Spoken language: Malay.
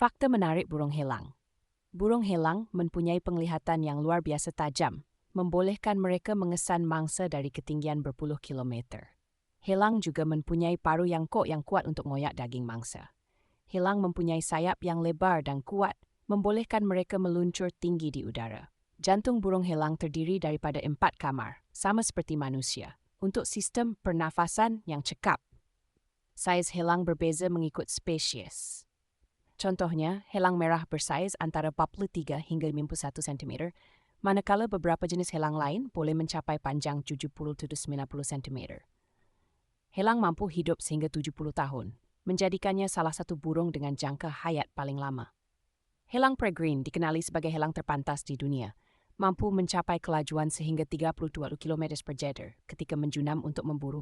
Fakta menarik burung helang. Burung helang mempunyai penglihatan yang luar biasa tajam, membolehkan mereka mengesan mangsa dari ketinggian berpuluh kilometer. Helang juga mempunyai paruh yang kuat untuk ngoyak daging mangsa. Helang mempunyai sayap yang lebar dan kuat, membolehkan mereka meluncur tinggi di udara. Jantung burung helang terdiri daripada 4 kamar, sama seperti manusia, untuk sistem pernafasan yang cekap. Saiz helang berbeza mengikut spesies. Contohnya, helang merah bersaiz antara 43 hingga 51 cm, manakala beberapa jenis helang lain boleh mencapai panjang 70-90 cm. Helang mampu hidup sehingga 70 tahun, menjadikannya salah satu burung dengan jangka hayat paling lama. Helang peregrine dikenali sebagai helang terpantas di dunia, mampu mencapai kelajuan sehingga 32 km per jam ketika menjunam untuk memburu